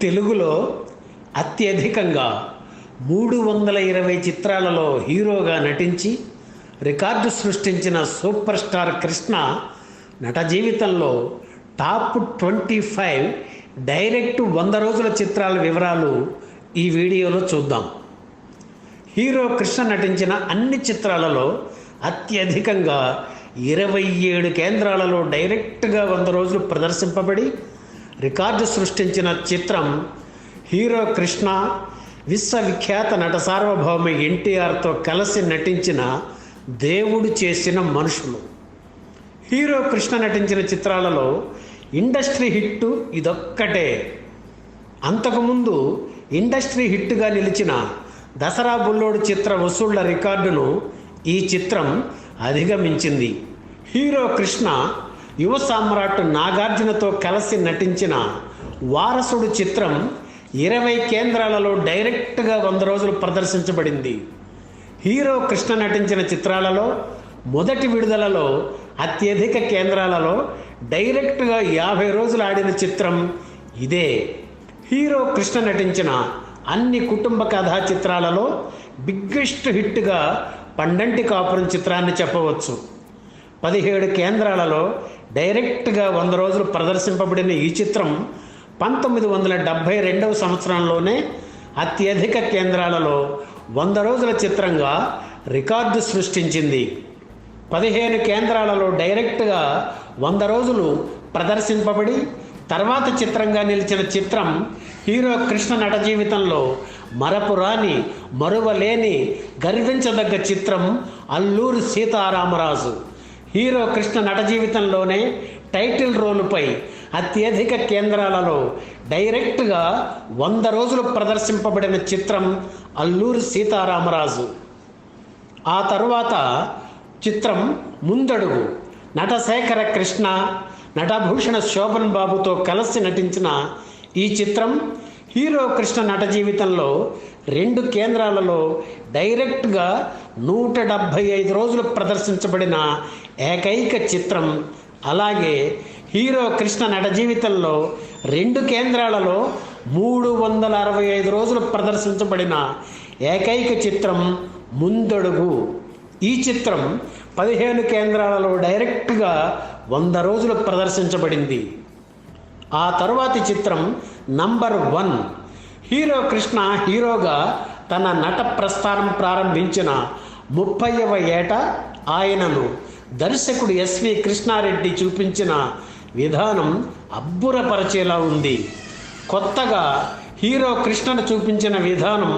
తెలుగులో అత్యధికంగా 320 చిత్రాలలో హీరోగా నటించి రికార్డు సృష్టించిన సూపర్ స్టార్ కృష్ణ నట జీవితంలో టాప్ 25 డైరెక్ట్ 100 రోజుల చిత్రాల వివరాలు ఈ వీడియోలో చూద్దాం. హీరో కృష్ణ నటించిన అన్ని చిత్రాలలో అత్యధికంగా 27 కేంద్రాలలో డైరెక్ట్గా 100 రోజులు ప్రదర్శింపబడి రికార్డు సృష్టించిన చిత్రం హీరో కృష్ణ విశ్వవిఖ్యాత నట సార్వభౌమ ఎన్టీఆర్తో కలిసి నటించిన దేవుడు చేసిన మనుషులు. హీరో కృష్ణ నటించిన చిత్రాలలో ఇండస్ట్రీ హిట్టు ఇదొక్కటే. అంతకుముందు ఇండస్ట్రీ హిట్టుగా నిలిచిన దసరా బుల్లోడు చిత్ర వసూళ్ల రికార్డును ఈ చిత్రం అధిగమించింది. హీరో కృష్ణ యువ సామ్రాట్ నాగార్జునతో కలిసి నటించిన వారసుడు చిత్రం 20 కేంద్రాలలో డైరెక్ట్గా 100 రోజులు ప్రదర్శించబడింది. హీరో కృష్ణ నటించిన చిత్రాలలో మొదటి విడుదలలో అత్యధిక కేంద్రాలలో డైరెక్ట్గా 50 రోజులు ఆడిన చిత్రం ఇదే. హీరో కృష్ణ నటించిన అన్ని కుటుంబ కథా చిత్రాలలో బిగ్గెస్ట్ హిట్గా పండంటి కాపురం చిత్రాన్ని చెప్పవచ్చు. 17 కేంద్రాలలో డైరెక్ట్గా 100 రోజులు ప్రదర్శింపబడిన ఈ చిత్రం 1972 సంవత్సరంలోనే అత్యధిక కేంద్రాలలో 100 రోజుల చిత్రంగా రికార్డు సృష్టించింది. 15 కేంద్రాలలో డైరెక్ట్గా 100 రోజులు ప్రదర్శింపబడి తర్వాత చిత్రంగా నిలిచిన చిత్రం హీరో కృష్ణ నట జీవితంలో మరపురాని మరువలేని గర్వించదగ్గ చిత్రం అల్లూరి సీతారామరాజు. హీరో కృష్ణ నట జీవితంలోనే టైటిల్ రోలుపై అత్యధిక కేంద్రాలలో డైరెక్ట్గా 100 రోజులు ప్రదర్శింపబడిన చిత్రం అల్లూరి సీతారామరాజు. ఆ తరువాత చిత్రం ముందడుగు. నటశేఖర కృష్ణ, నటభూషణ శోభన్ బాబుతో కలిసి నటించిన ఈ చిత్రం హీరో కృష్ణ నట జీవితంలో 2 కేంద్రాలలో డైరెక్ట్గా 175 రోజులు ప్రదర్శించబడిన ఏకైక చిత్రం. అలాగే హీరో కృష్ణ నట జీవితంలో 2 కేంద్రాలలో 365 రోజులు ప్రదర్శించబడిన ఏకైక చిత్రం ముందడుగు. ఈ చిత్రం 15 కేంద్రాలలో డైరెక్ట్గా 100 రోజులు ప్రదర్శించబడింది. ఆ తరువాతి చిత్రం నంబర్ 1. హీరో కృష్ణ హీరోగా తన నట ప్రస్థానం ప్రారంభించిన 30వ ఏట ఆయనను దర్శకుడు ఎస్వి కృష్ణారెడ్డి చూపించిన విధానం అబ్బురపరిచేలా ఉంది. కొత్తగా హీరో కృష్ణను చూపించిన విధానం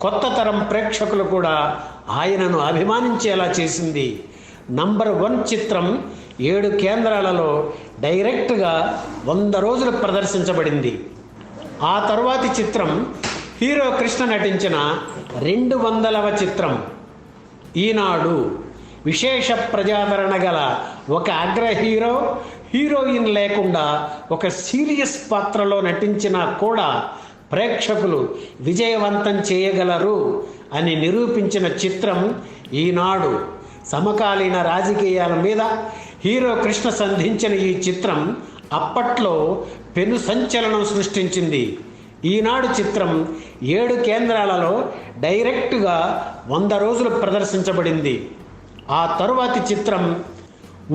కొత్త తరం ప్రేక్షకులు కూడా ఆయనను అభిమానించేలా చేసింది. నంబర్ 1 చిత్రం 7 కేంద్రాలలో డైరెక్ట్గా 100 రోజులు ప్రదర్శించబడింది. ఆ తరువాతి చిత్రం హీరో కృష్ణ నటించిన 200వ చిత్రం ఈనాడు. విశేష ప్రజాదరణ గల ఒక అగ్ర హీరో హీరోయిన్ లేకుండా ఒక సీరియస్ పాత్రలో నటించినా కూడా ప్రేక్షకులు విజయవంతం చేయగలరు అని నిరూపించిన చిత్రం ఈనాడు. సమకాలీన రాజకీయాల మీద హీరో కృష్ణ సంధించిన ఈ చిత్రం అప్పట్లో పెను సంచలనం సృష్టించింది. ఈనాడు చిత్రం 7 కేంద్రాలలో డైరెక్ట్గా 100 రోజులు ప్రదర్శించబడింది. ఆ తరువాతి చిత్రం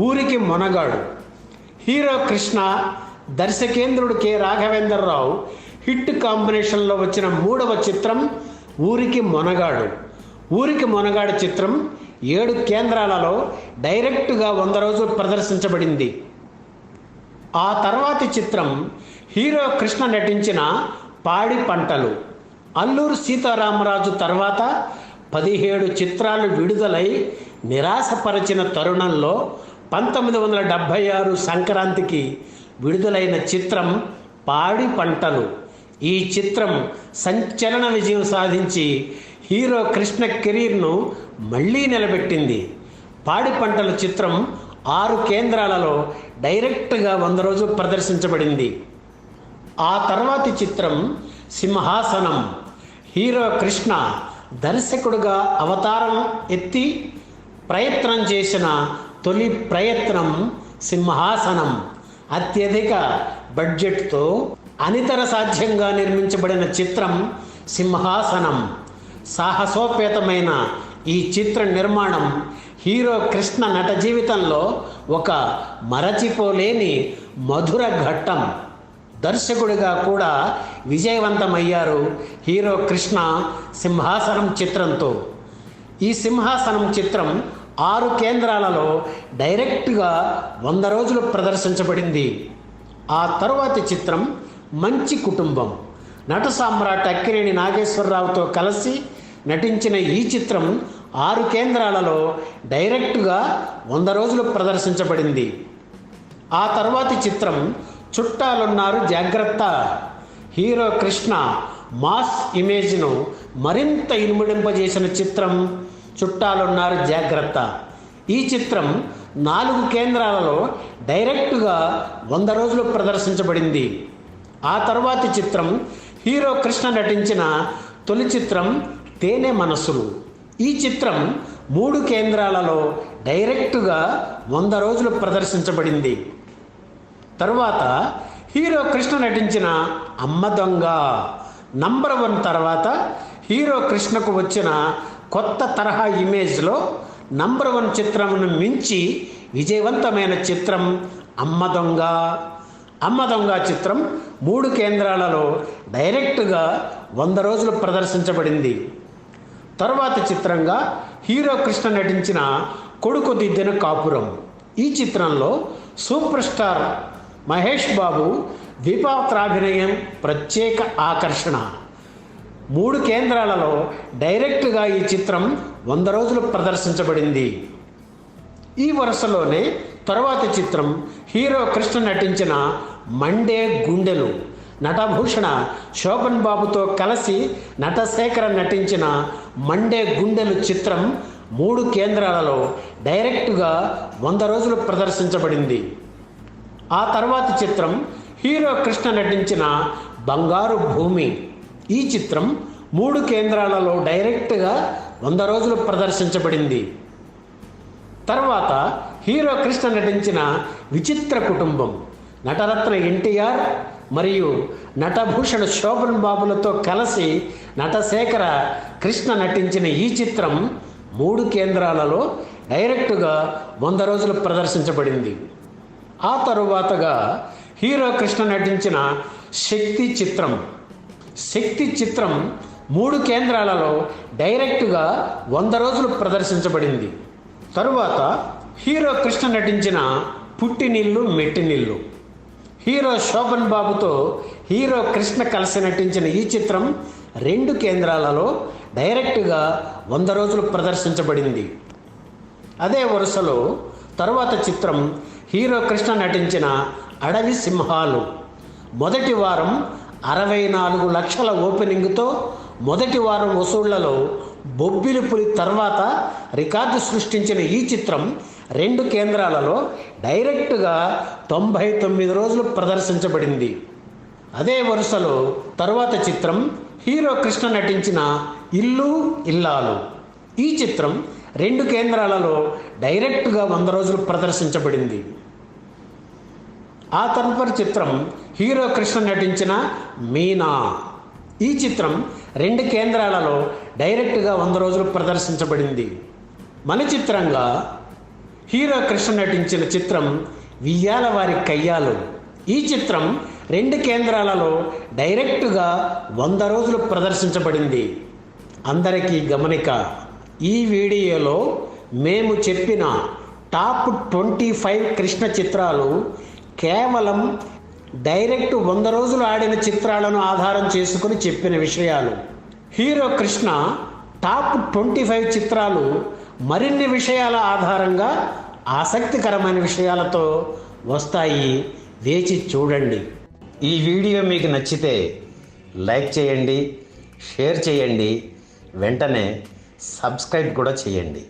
ఊరికి మొనగాడు. హీరో కృష్ణ, దర్శకేంద్రుడు కె రాఘవేంద్రరావు హిట్ కాంబినేషన్లో వచ్చిన 3వ చిత్రం ఊరికి మొనగాడు. ఊరికి మొనగాడు చిత్రం 7 కేంద్రాలలో డైరెక్ట్గా 100 రోజులు ప్రదర్శించబడింది. ఆ తర్వాతి చిత్రం హీరో కృష్ణ నటించిన పాడి పంటలు. అల్లూరి సీతారామరాజు తర్వాత 17 చిత్రాలు విడుదలై నిరాశపరిచిన తరుణంలో 1976 సంక్రాంతికి విడుదలైన చిత్రం పాడి పంటలు. ఈ చిత్రం సంచలన విజయం సాధించి హీరో కృష్ణ కెరీర్ను మళ్ళీ నిలబెట్టింది. పాడి పంటల చిత్రం 6 కేంద్రాలలో డైరెక్ట్గా 100 రోజులు ప్రదర్శించబడింది. ఆ తర్వాతి చిత్రం సింహాసనం. హీరో కృష్ణ దర్శకుడుగా అవతారం ఎత్తి ప్రయత్నం చేసిన తొలి ప్రయత్నం సింహాసనం. అత్యధిక బడ్జెట్తో అనితర సాధ్యంగా నిర్మించబడిన చిత్రం సింహాసనం. సాహసోపేతమైన ఈ చిత్ర నిర్మాణం హీరో కృష్ణ నట జీవితంలో ఒక మరచిపోలేని మధుర ఘట్టం. దర్శకుడిగా కూడా విజయవంతమయ్యారు హీరో కృష్ణ సింహాసనం చిత్రంతో. ఈ సింహాసనం చిత్రం 6 కేంద్రాలలో డైరెక్ట్గా 100 రోజులు ప్రదర్శించబడింది. ఆ తరువాతి చిత్రం మంచి కుటుంబం. నట సామ్రాట్ అక్కినేని నాగేశ్వరరావుతో కలిసి నటించిన ఈ చిత్రం 6 కేంద్రాలలో డైరెక్ట్గా 100 రోజులు ప్రదర్శించబడింది. ఆ తర్వాతి చిత్రం చుట్టాలున్నారు జాగ్రత్త. హీరో కృష్ణ మాస్ ఇమేజ్ను మరింత ఇనుమడింపజేసిన చిత్రం చుట్టాలున్నారు జాగ్రత్త. ఈ చిత్రం 4 కేంద్రాలలో డైరెక్ట్గా 100 రోజులు ప్రదర్శించబడింది. ఆ తర్వాతి చిత్రం హీరో కృష్ణ నటించిన తొలి చిత్రం తేనె మనసులు. ఈ చిత్రం 3 కేంద్రాలలో డైరెక్టుగా 100 రోజులు ప్రదర్శించబడింది. తరువాత హీరో కృష్ణ నటించిన అమ్మ దొంగ నంబర్ 1 తర్వాత హీరో కృష్ణకు వచ్చిన కొత్త తరహా ఇమేజ్లో నంబర్ 1 చిత్రమును మించి విజయవంతమైన చిత్రం అమ్మ దొంగ. అమ్మ దొంగ చిత్రం 3 కేంద్రాలలో డైరెక్టుగా 100 రోజులు ప్రదర్శించబడింది. తరువాత చిత్రంగా హీరో కృష్ణ నటించిన కొడుకు దిద్దిన కాపురం. ఈ చిత్రంలో సూపర్ స్టార్ మహేష్ బాబు ద్విపాత్రాభినయం ప్రత్యేక ఆకర్షణ. 3 కేంద్రాలలో డైరెక్ట్గా ఈ చిత్రం 100 రోజులు ప్రదర్శించబడింది. ఈ వరుసలోనే తరువాతి చిత్రం హీరో కృష్ణ నటించిన మండే గుండెలు. నటభూషణ శోభన్ బాబుతో కలిసి నటశేఖర నటించిన మండే గుండెలు చిత్రం 3 కేంద్రాలలో డైరెక్టుగా 100 రోజులు ప్రదర్శించబడింది. ఆ తర్వాతి చిత్రం హీరో కృష్ణ నటించిన బంగారు భూమి. ఈ చిత్రం 3 కేంద్రాలలో డైరెక్ట్గా 100 రోజులు ప్రదర్శించబడింది. తర్వాత హీరో కృష్ణ నటించిన విచిత్ర కుటుంబం. నటరత్న ఎన్టీఆర్ మరియు నటభూషణ శోభన్ బాబులతో కలిసి నటశేఖర కృష్ణ నటించిన ఈ చిత్రం 3 కేంద్రాలలో డైరెక్టుగా 100 రోజులు ప్రదర్శించబడింది. ఆ తరువాతగా హీరో కృష్ణ నటించిన శక్తి చిత్రం. శక్తి చిత్రం 3 కేంద్రాలలో డైరెక్టుగా 100 రోజులు ప్రదర్శించబడింది. తరువాత హీరో కృష్ణ నటించిన పుట్టినిల్లు మెట్టినిల్లు. హీరో శోభన్ బాబుతో హీరో కృష్ణ కలిసి నటించిన ఈ చిత్రం 2 కేంద్రాలలో డైరెక్టుగా 100 రోజులు ప్రదర్శించబడింది. అదే వరుసలో తరువాత చిత్రం హీరో కృష్ణ నటించిన అడవి సింహాలు. మొదటి వారం 64 లక్షల ఓపెనింగ్తో మొదటి వారం వసూళ్లలో బొబ్బిలి పులి తర్వాత రికార్డు సృష్టించిన ఈ చిత్రం 2 కేంద్రాలలో డైరెక్టుగా 99 రోజులు ప్రదర్శించబడింది. అదే వరుసలో తరువాత చిత్రం హీరో కృష్ణ నటించిన ఇల్లు ఇల్లాలు. ఈ చిత్రం 2 కేంద్రాలలో డైరెక్టుగా 100 రోజులు ప్రదర్శించబడింది. ఆ తదుపరి చిత్రం హీరో కృష్ణ నటించిన మీనా. ఈ చిత్రం 2 కేంద్రాలలో డైరెక్టుగా 100 రోజులు ప్రదర్శించబడింది. మన చిత్రంగా హీరో కృష్ణ నటించిన చిత్రం వియ్యాల వారి కయ్యాలు. ఈ చిత్రం 2 కేంద్రాలలో డైరెక్టుగా 100 రోజులు ప్రదర్శించబడింది. అందరికీ గమనిక, ఈ వీడియోలో మేము చెప్పిన టాప్ 25 కృష్ణ చిత్రాలు కేవలం డైరెక్ట్ 100 రోజులు ఆడిన చిత్రాలను ఆధారం చేసుకుని చెప్పిన విషయాలు. హీరో కృష్ణ టాప్ 25 చిత్రాలు మరిన్ని విషయాల ఆధారంగా ఆసక్తికరమైన విషయాలతో వస్తాయి. వేచి చూడండి. ఈ వీడియో మీకు నచ్చితే లైక్ చేయండి, షేర్ చేయండి, వెంటనే సబ్స్క్రైబ్ కూడా చేయండి.